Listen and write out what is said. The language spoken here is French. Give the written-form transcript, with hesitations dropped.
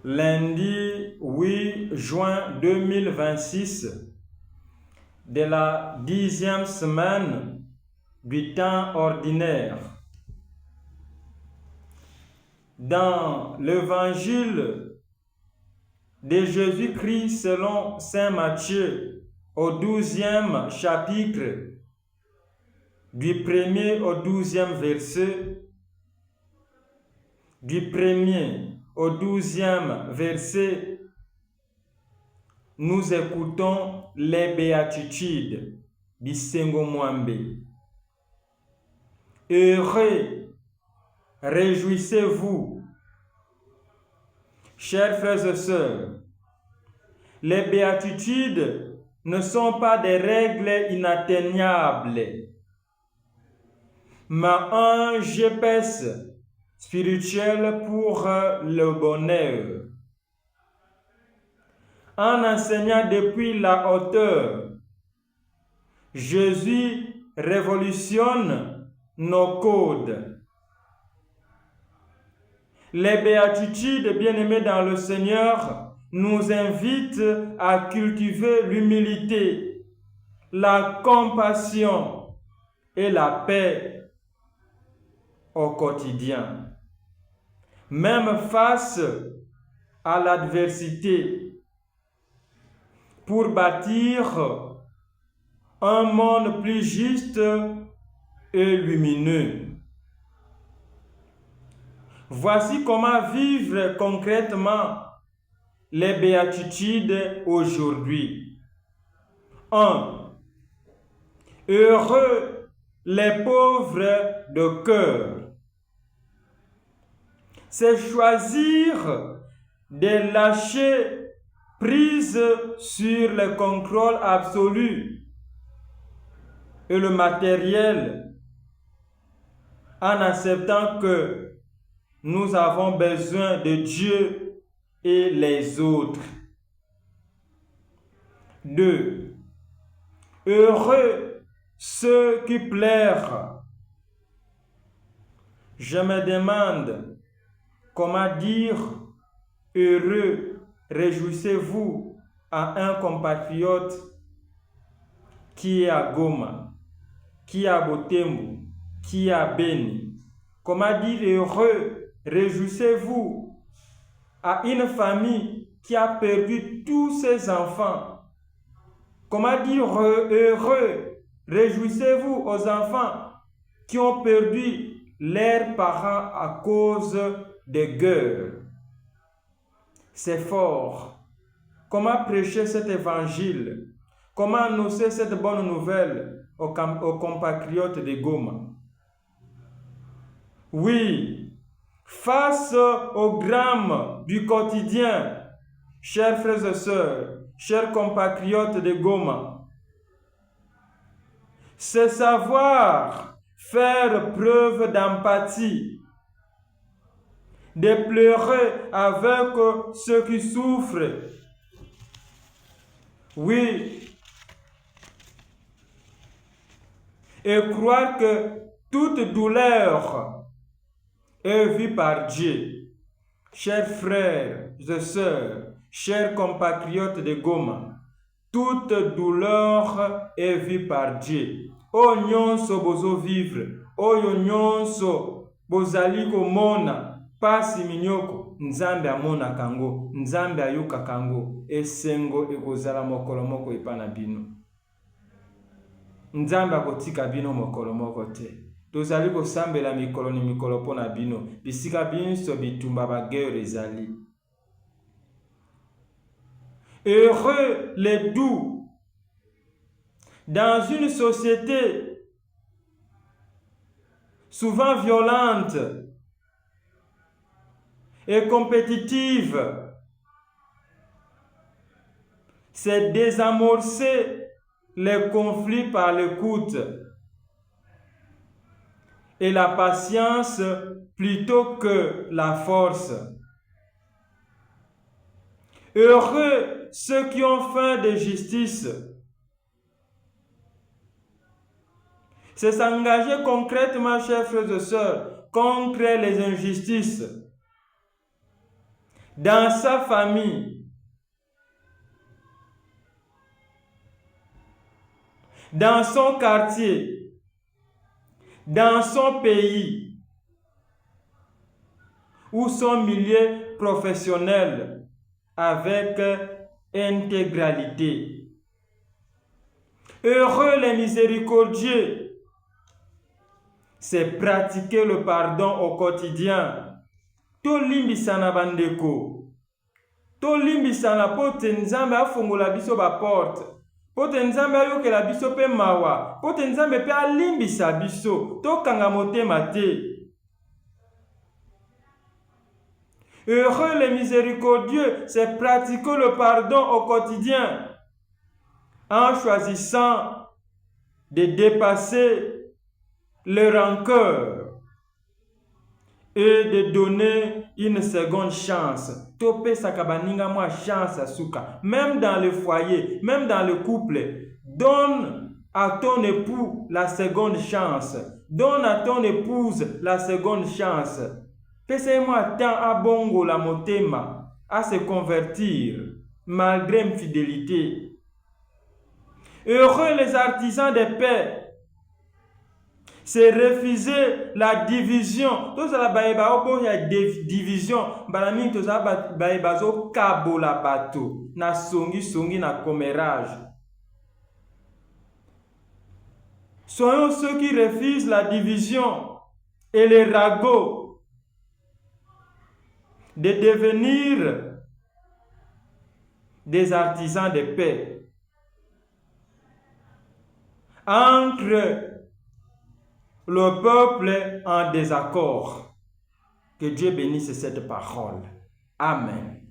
lundi 8 juin 2026 de la 10e semaine du temps ordinaire. Dans l'évangile de Jésus-Christ selon saint Matthieu, au 12e chapitre, du 1er au 12e verset, du 1er au 12e verset, nous écoutons les béatitudes Bisengo Mwambe. Heureux, réjouissez-vous, chers frères et sœurs. Les béatitudes ne sont pas des règles inatteignables, mais un GPS spirituel pour le bonheur. En enseignant depuis la hauteur, Jésus révolutionne nos codes. Les béatitudes, bien-aimés dans le Seigneur, nous invitent à cultiver l'humilité, la compassion et la paix au quotidien. Même face à l'adversité, pour bâtir un monde plus juste et lumineux. Voici comment vivre concrètement les béatitudes aujourd'hui. 1. Heureux les pauvres de cœur. C'est choisir de lâcher prise sur le contrôle absolu et le matériel en acceptant que nous avons besoin de Dieu et les autres. 2. Heureux ceux qui pleurent. Je me demande comment dire heureux, réjouissez-vous à un compatriote qui est à Goma, qui est à Butembo, qui est à Beni. Comment dire heureux, réjouissez-vous à une famille qui a perdu tous ses enfants. Comment dire heureux, réjouissez-vous aux enfants qui ont perdu leurs parents à cause des guerres. C'est fort. Comment prêcher cet évangile? Comment annoncer cette bonne nouvelle aux compatriotes de Goma? Oui, face au drame du quotidien, chers frères et sœurs, chers compatriotes de Goma, c'est savoir faire preuve d'empathie, de pleurer avec ceux qui souffrent. Oui, et croire que toute douleur est vue par Dieu. Chers frères et sœurs, chers compatriotes de Goma, toute douleur est vue par Dieu. O nyonso bozo vivre, oyo nyonso bozali komona, pasi minyoko, nzambe amona kango, nzambe ayuka kango, esengo ekozala mokolo moko epana bino. Nzambe akotika bino mokolo moko te. Tozali kosambela mikolo ni mikolo pona bino, bisika binso bitumba bagere ezali. Heureux les doux. Dans une société souvent violente et compétitive, c'est désamorcer les conflits par l'écoute et la patience plutôt que la force. Heureux ceux qui ont faim de justice. C'est s'engager concrètement, chers frères et sœurs, contre les injustices. dans sa famille, dans son quartier, dans son pays ou son milieu professionnel avec intégralité. Heureux les miséricordieux, c'est pratiquer le pardon au quotidien. Tolimbisana bandeko, tolimbisana pote nzambe afongola biso ba porte, pote nzambe ayokela biso pe mawa, pote nzambe pe alimbisa biso, tokanga motema te. Heureux les miséricordieux, c'est pratiquer le pardon au quotidien en choisissant de dépasser les rancœurs et de donner une seconde chance. Topé sakabaninga moi chance à souka. Même dans le foyer, même dans le couple, donne à ton époux la seconde chance. Donne à ton épouse la seconde chance. Fais-moi tant à bongo la motema à se convertir malgré infidélité. Heureux les artisans de paix, c'est refuser la division. Tout ça la division. Balami tout ça baebazo kabo la bateau. Na songi na commérage. Soyons ceux qui refusent la division et les ragots de devenir des artisans de paix entre le peuple en désaccord. Que Dieu bénisse cette parole. Amen.